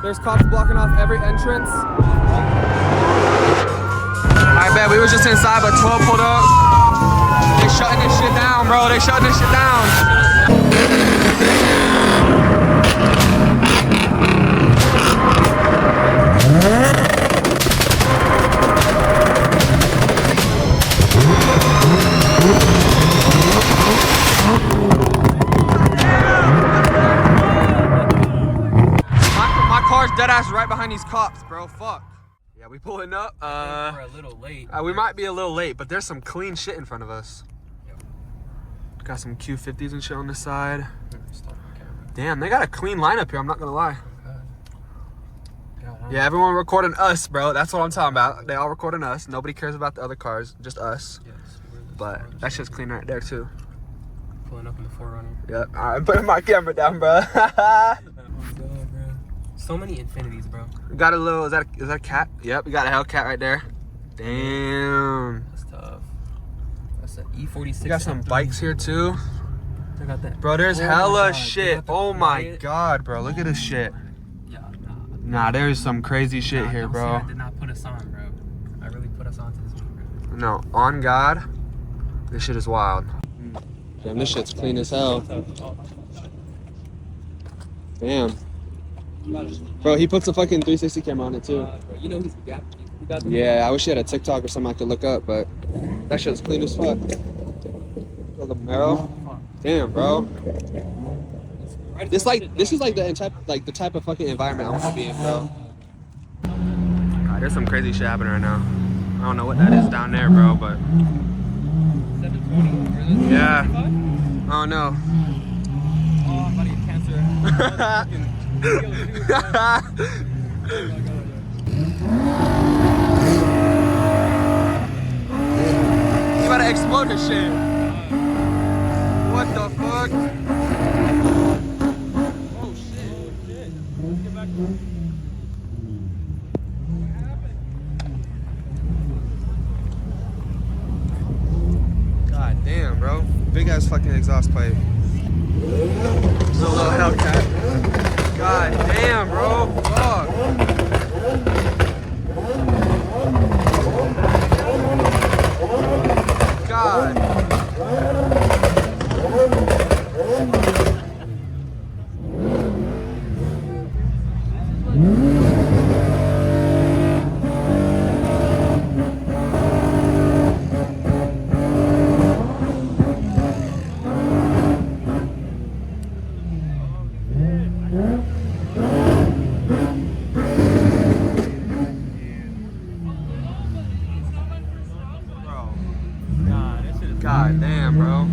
There's cops blocking off every entrance. I bet we was just inside, but 12 pulled up. They shutting this shit down, bro. They shutting this shit down. My car's dead ass right behind these cops, bro. Fuck. Yeah, we pulling up. We're a little late. We might be a little late, but there's some clean shit in front of us. Yep. Got some Q50s and shit on the side. Damn, they got a clean lineup here, I'm not gonna lie. Yeah, everyone recording us, bro. That's what I'm talking about. They all recording us. Nobody cares about the other cars, just us. Yes, but that shit's clean right there, too. Pulling up in the 4Runner. Yep. All right, I'm putting my camera down, bro. So many Infinities, bro. We got a little, is that a cat? Yep, we got a Hellcat right there. Damn. That's tough. That's an E46. We got some bikes here, too. I got that. Bro, there's hella shit. Oh my god, bro. Look at this shit. Nah, there's some crazy shit here, bro. I did not put us on, bro. I really put us on to this one, bro. No, on God, this shit is wild. Damn, this shit's clean as hell. Damn. Bro, he puts a fucking 360 camera on it, too. You know he's got yeah, I wish he had a TikTok or something I could look up, but that shit's clean as fuck. The marrow. Damn, bro. This is like the type of fucking environment I want to be in, bro. God, there's some crazy shit happening right now. I don't know what that is down there, bro, but 720. Yeah. I don't know. Oh, I'm about to get cancer. You gotta explode his shit. What the fuck? God damn, bro. Big ass fucking exhaust pipe. It's a little Hellcat. God damn, bro. Fuck. God. God damn, bro.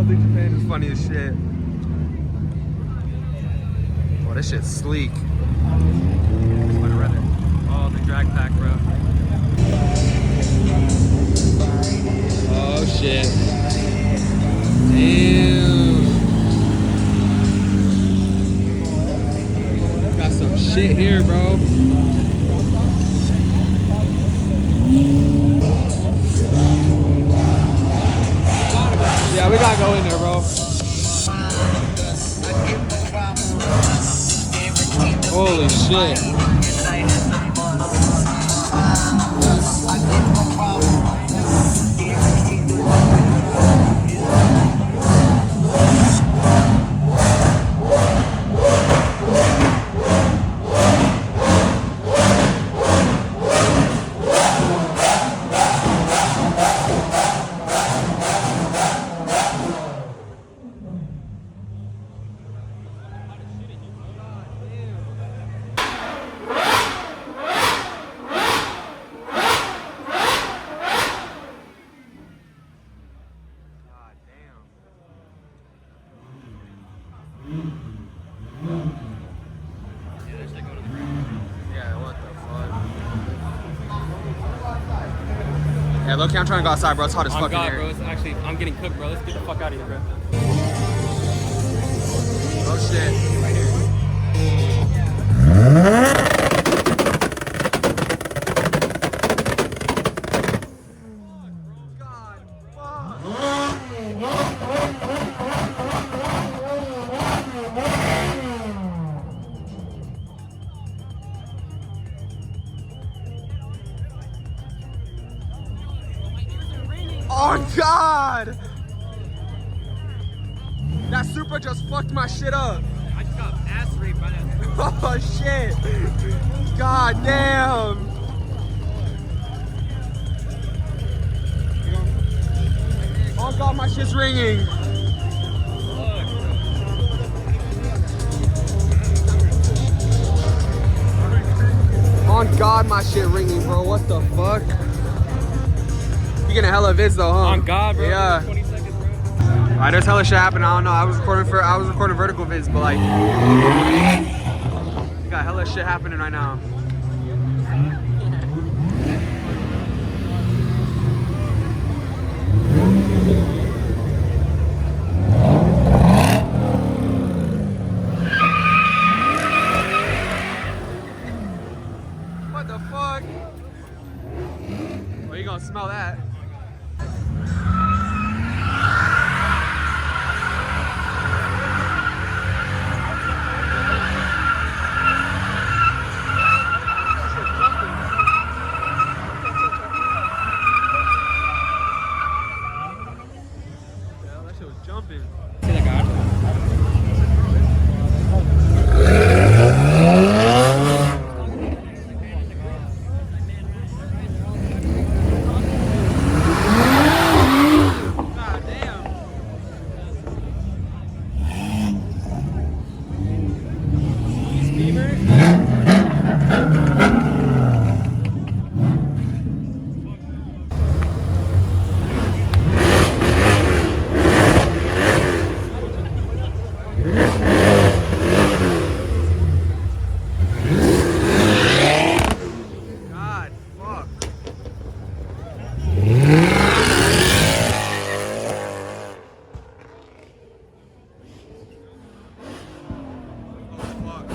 Japan is funny as shit. Oh, this shit's sleek. Oh, the drag pack, bro. Oh shit. Damn. Got some shit here, bro. Yeah, we gotta go in there, bro. Holy shit. Yeah, look, I'm trying to go outside, bro. It's hot as fuck in God, here. bro. It's actually, I'm getting cooked, bro. Let's get the fuck out of here, bro. Oh shit. Right here. Oh god! That Supra just fucked my shit up. I just got ass raped by that. Oh shit! God damn! Oh god, my shit's ringing. On God, my shit ringing, bro. What the fuck? You getting a hella vids though, huh? On God, bro. Yeah. 20 seconds, bro. Alright, there's hella shit happening. I don't know. I was recording vertical vids, but like, we got hella shit happening right now. What the fuck? Well, you gonna smell that? Jumping. See that guy? God damn. God, fuck.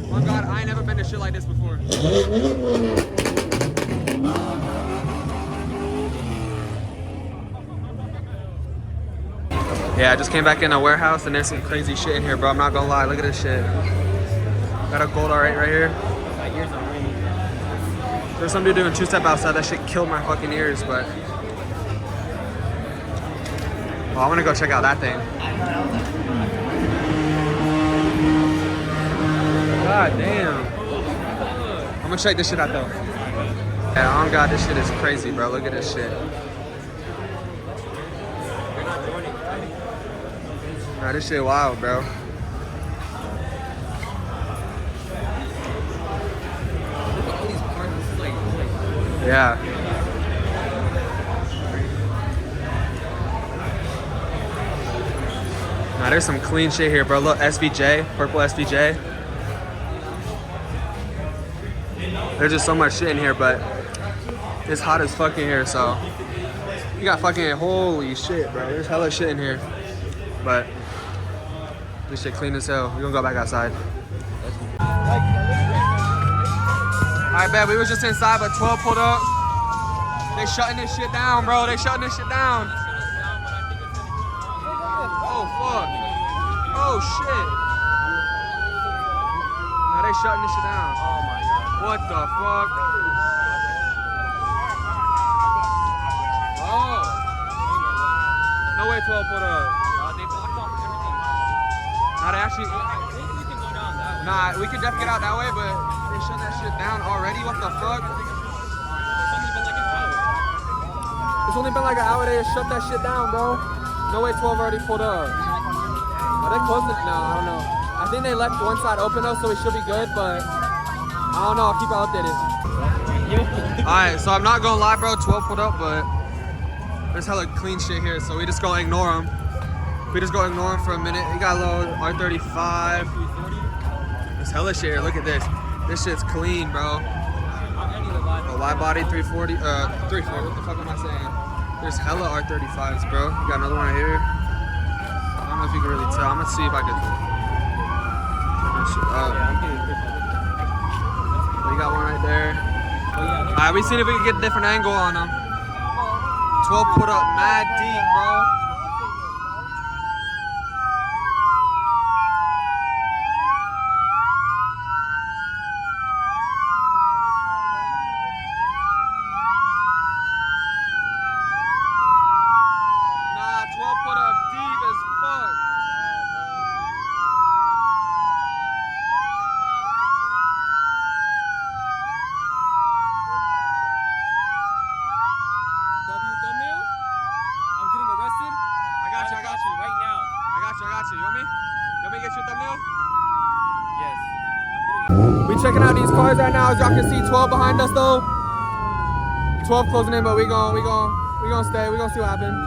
Oh God, I ain't never been to shit like this before. Yeah, I just came back in a warehouse and there's some crazy shit in here, bro. I'm not gonna lie, look at this shit. Got a gold R8 right here. There's some dude doing two-step outside. That shit killed my fucking ears, but... Well, I'm gonna go check out that thing. God damn. I'm gonna check this shit out though. Yeah, oh God, this shit is crazy, bro. Look at this shit. Nah, this shit wild, bro. Yeah. Nah, there's some clean shit here, bro. Look, SVJ, purple SVJ. There's just so much shit in here, but it's hot as fuck in here, so you got fucking, holy shit, bro. There's hella shit in here, but this shit clean as hell. We're gonna go back outside. Alright, bet, we was just inside, but 12 pulled up. They shutting this shit down, bro. They shutting this shit down. Oh, fuck. Oh, shit. Now they shutting this shit down. Oh, my God. What the fuck? No way 12 pulled up. They blocked off everything. Nah, they actually. I think we can go down that way. Nah, we could definitely get out that way, but they shut that shit down already. What the fuck? It's only been like an hour. They just shut that shit down, bro. No way 12 already pulled up. Are they closed it? No, I don't know. I think they left one side open though, so we should be good, but I don't know. I'll keep you updated. Alright, so I'm not gonna lie, bro. 12 pulled up, but there's hella clean shit here, so we just gonna ignore them. We just gonna ignore them for a minute. We got a little R35. There's hella shit here. Look at this. This shit's clean, bro. A wide body 340. 340. What the fuck am I saying? There's hella R35s, bro. You got another one right here. I don't know if you can really tell. I'm gonna see if I can. We got one right there. Alright, we seen if we can get a different angle on them. 12 put up mad deep, bro. Nah, 12 put up deep as fuck. Thumbnail? I'm getting arrested. I got you right now. I got you. You want me? You want me to get you a thumbnail? Yes. We checking out these cars right now. As y'all can see, 12 behind us though. 12 closing in, but we gonna stay. We gonna see what happens.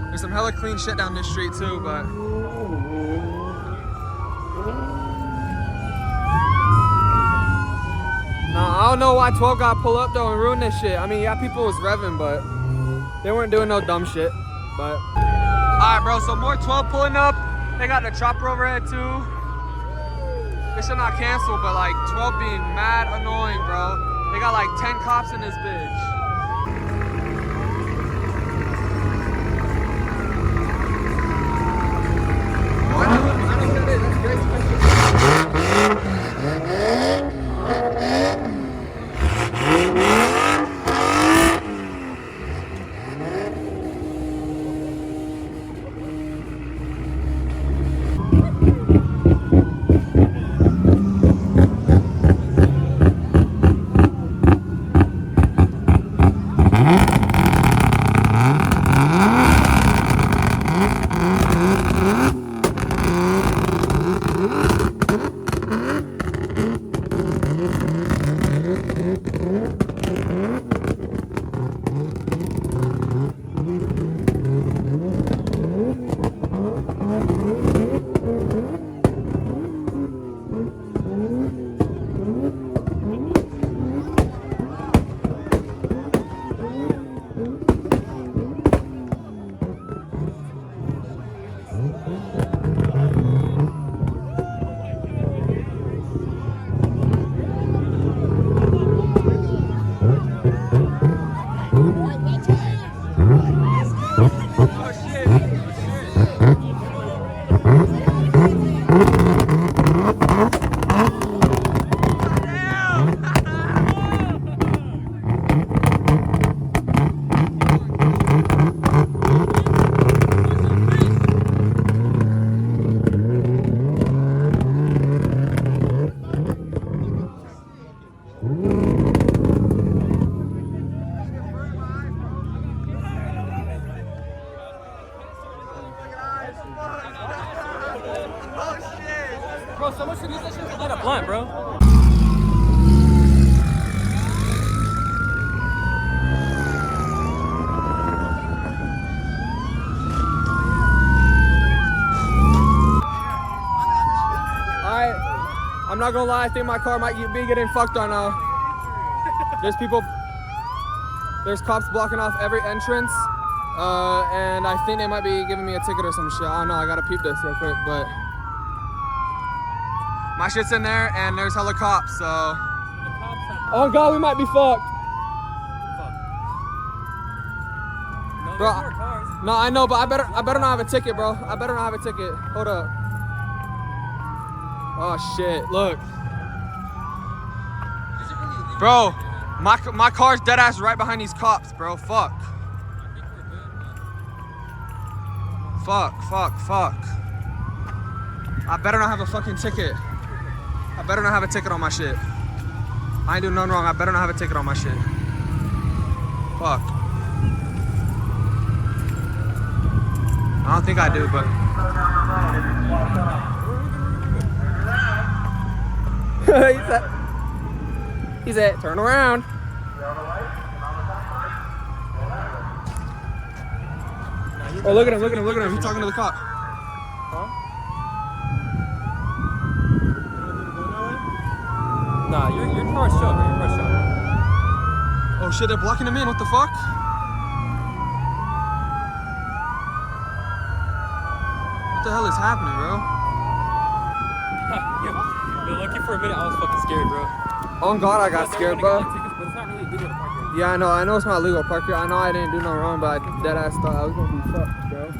There's some hella clean shit down this street too, but. Nah, I don't know why 12 got pull up though and ruin this shit. I mean, yeah, people was revving, but they weren't doing no dumb shit. But alright, bro. So more 12 pulling up. They got the chopper overhead too. This should not cancel, but like 12 being mad annoying, bro. They got like 10 cops in this bitch. I know what that is. That's a great question. Bro, someone should use that shit to light a blunt, bro. Alright, I'm not gonna lie, I think my car might be getting fucked right now. There's cops blocking off every entrance, and I think they might be giving me a ticket or some shit. I don't know, I gotta peep this real quick, but my shit's in there and there's hella cops, so. Oh God, we might be fucked. No, Bro, there's more cars. no, I know, but I better not have a ticket, bro. I better not have a ticket. Hold up. Oh shit, look. Bro, My car's dead ass right behind these cops, bro. Fuck. Fuck. I better not have a fucking ticket. I better not have a ticket on my shit. I ain't doing nothing wrong. I better not have a ticket on my shit. Fuck. I don't think I do, but. he said, turn around. Oh, look at him. He's talking to the cop. Nah, your car's shut, bro. Your car's shut. Oh shit, they're blocking him in. What the fuck? What the hell is happening, bro? Yo, lucky for a minute, I was fucking scared, bro. Oh God, I got scared, bro. Tickets, but it's not really legal to park here. Yeah, I know it's not legal to park here. I know I didn't do no wrong, but I dead ass thought I was gonna be fucked, bro.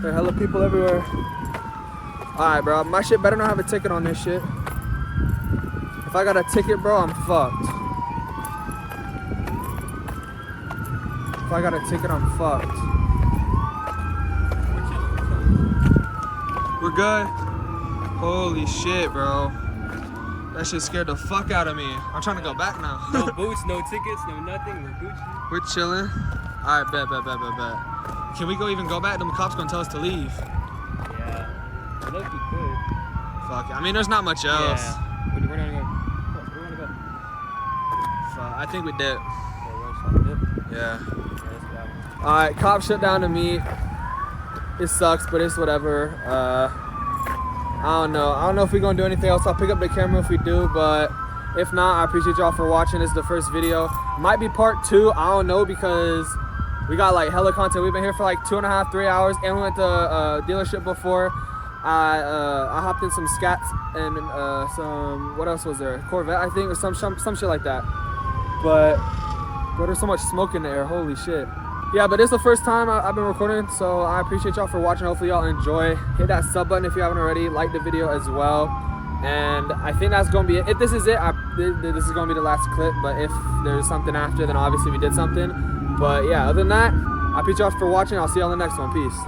There are hella people everywhere. Alright, bro. My shit better not have a ticket on this shit. If I got a ticket, bro, I'm fucked. If I got a ticket, I'm fucked. We're good. Holy shit, bro. That shit scared the fuck out of me. I'm trying to go back now. No boots, no tickets, no nothing. We're Gucci. We're chilling. All right, bet. Can we even go back? Them cops gonna tell us to leave. Yeah. I look, you could. Fuck. I mean, there's not much else. Yeah. But we're not gonna go. Where we wanna go? Fuck. I think we did. Okay, we're gonna dip. Yeah. Let's go. All right, cops shut down to meet. It sucks, but it's whatever. I don't know if we're gonna do anything else. I'll pick up the camera if we do, but if not, I appreciate y'all for watching. This is the first video. Might be part 2. I don't know, because we got like hella content. We've been here for like 2.5, 3 hours, and we went to a dealership before. I hopped in some scats and some, what else was there? Corvette, I think, or some shit like that. But there's so much smoke in the air. Holy shit. Yeah, but it's the first time I've been recording, so I appreciate y'all for watching. Hopefully y'all enjoy. Hit that sub button if you haven't already. Like the video as well. And I think that's gonna be it. If this is it, this is gonna be the last clip. But if there's something after, then obviously we did something. But yeah, other than that, I appreciate y'all for watching. I'll see y'all in the next one. Peace.